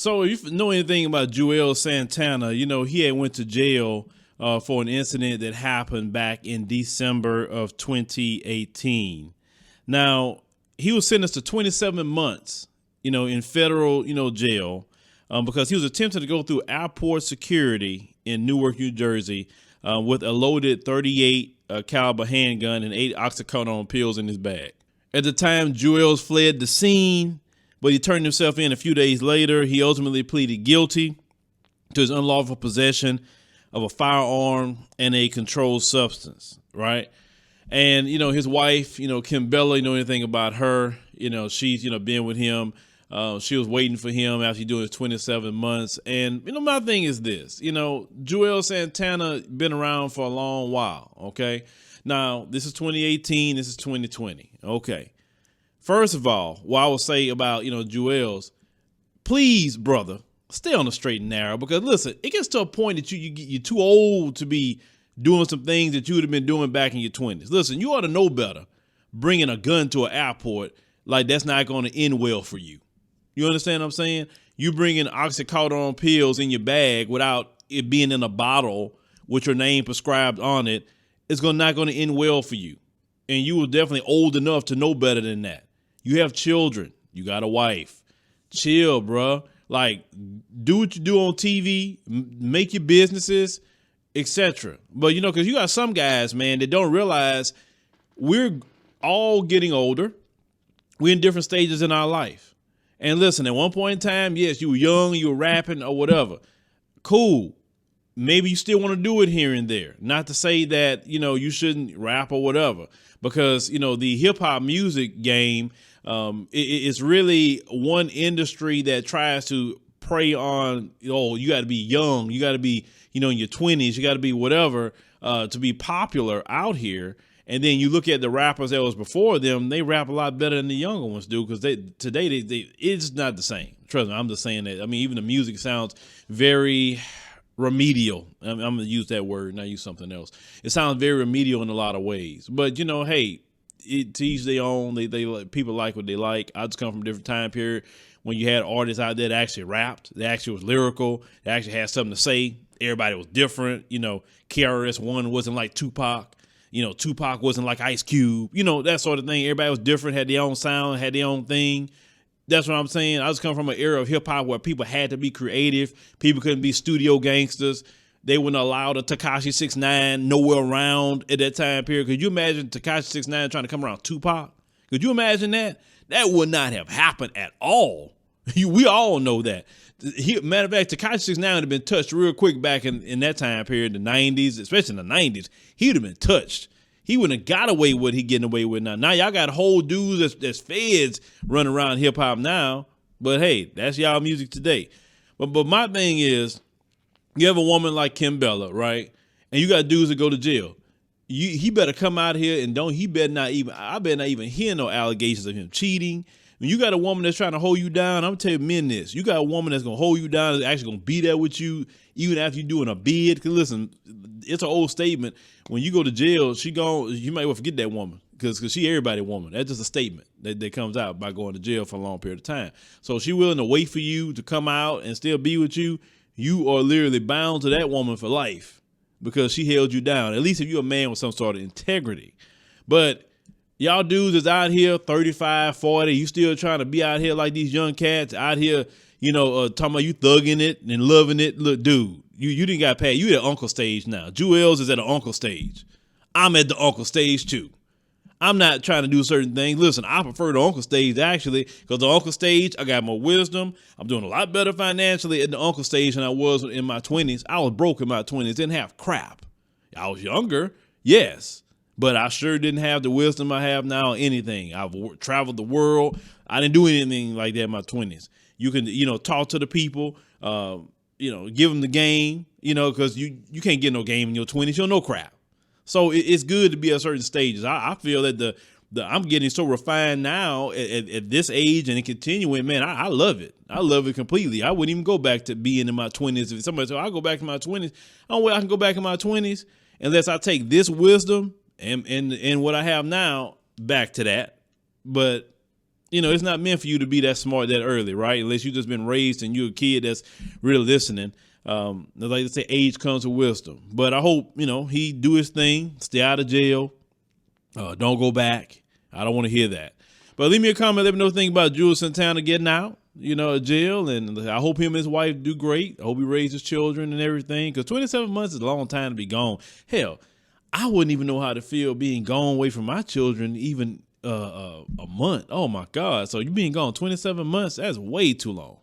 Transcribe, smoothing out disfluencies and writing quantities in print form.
So if you know anything about Juelz Santana, you know, he had went to jail for an incident that happened back in December of 2018. Now, he was sentenced to 27 months, you know, in federal, you know, jail because he was attempting to go through airport security in Newark, New Jersey with a loaded 38 caliber handgun and 8 oxycodone pills in his bag. At the time, Juelz fled the scene, but he turned himself in a few days later. He ultimately pleaded guilty to his unlawful possession of a firearm and a controlled substance, right? And, you know, his wife, you know, Kim Bella, you know anything about her, you know, she's, you know, been with him. She was waiting for him after doing his 27 months. And, you know, my thing is this, you know, Juelz Santana been around for a long while, okay? Now, this is 2018, this is 2020, okay? First of all, what I will say about, you know, Juelz, please, brother, stay on the straight and narrow, because listen, it gets to a point that you're too old to be doing some things that you would have been doing back in your 20s. Listen, you ought to know better. Bringing a gun to an airport, like, that's not going to end well for you. You understand what I'm saying? You bringing oxycodone pills in your bag without it being in a bottle with your name prescribed on it, it's not going to end well for you. And you were definitely old enough to know better than that. You have children. You got a wife. Chill, bruh. Like, do what you do on TV, make your businesses, etc. But, you know, because you got some guys, man, that don't realize we're all getting older. We're in different stages in our life. And listen, at one point in time, yes, you were young, you were rapping or whatever. Cool. Maybe you still want to do it here and there. Not to say that, you know, you shouldn't rap or whatever, because, you know, the hip hop music game, it's really one industry that tries to prey on, oh, you got to be young, you got to be, you know, in your 20s, you got to be whatever to be popular out here. And then you look at the rappers that was before them, they rap a lot better than the younger ones do, because today it's not the same. Trust me, I'm just saying that. I mean, even the music sounds very remedial. I'm going to use that word, not use something else. It sounds very remedial in a lot of ways. But, you know, hey, to each their own. People like what they like. I just come from a different time period when you had artists out there that actually rapped, that actually was lyrical, that actually had something to say. Everybody was different. You know, KRS-One wasn't like Tupac. You know, Tupac wasn't like Ice Cube. You know, that sort of thing. Everybody was different, had their own sound, had their own thing. That's what I'm saying. I just come from an era of hip hop where people had to be creative. People couldn't be studio gangsters. They wouldn't allow the Tekashi 6ix9ine nowhere around at that time period. Could you imagine Tekashi 6ix9ine trying to come around Tupac? Could you imagine that? That would not have happened at all. We all know that. Matter of fact, Tekashi 6ix9ine would have been touched real quick back in that time period, the 90s, especially in the 90s. He would have been touched. He wouldn't have got away with what he getting away with now. Now y'all got whole dudes that's feds running around hip hop now. But hey, that's y'all music today. But my thing is, you have a woman like Kim Bella, right? And you got dudes that go to jail. He better come out here and I better not even hear no allegations of him cheating. When you got a woman that's trying to hold you down, I'm gonna tell you men this. You got a woman that's gonna hold you down, that's actually gonna be there with you, even after you're doing a bid. Cause listen, it's an old statement. When you go to jail, you might well forget that woman. Cause she everybody's woman. That's just a statement that comes out by going to jail for a long period of time. So if she willing to wait for you to come out and still be with you, you are literally bound to that woman for life because she held you down. At least if you're a man with some sort of integrity. But y'all dudes is out here 35, 40, you still trying to be out here like these young cats out here, you know, talking about you thugging it and loving it. Look, dude, you didn't got past. You at uncle stage now. Juelz is at an uncle stage. I'm at the uncle stage too. I'm not trying to do certain things. Listen, I prefer the uncle stage actually, because the uncle stage, I got more wisdom. I'm doing a lot better financially at the uncle stage than I was in my 20s. I was broke in my 20s, didn't have crap. I was younger, yes, but I sure didn't have the wisdom I have now or anything. I've traveled the world. I didn't do anything like that in my 20s. You can, you know, talk to the people, you know, give them the game, you know, because you can't get no game in your 20s. You don't know crap. So it's good to be at certain stages. I feel that I'm getting so refined now at this age and continuing, man, I love it. I love it completely. I wouldn't even go back to being in my 20s. If somebody said, I'll go back to my 20s, I don't know way I can go back in my 20s unless I take this wisdom and what I have now back to that. But it's not meant for you to be that smart that early, right? Unless you just been raised and you're a kid that's really listening. Like they say, age comes with wisdom. But I hope, he do his thing, stay out of jail. Don't go back. I don't want to hear that. But leave me a comment. Let me know what you think about Juelz Santana getting out, of jail. And I hope him and his wife do great. I hope he raises his children and everything. Because 27 months is a long time to be gone. Hell, I wouldn't even know how to feel being gone away from my children even a month. Oh, my God. So you being gone 27 months, that's way too long.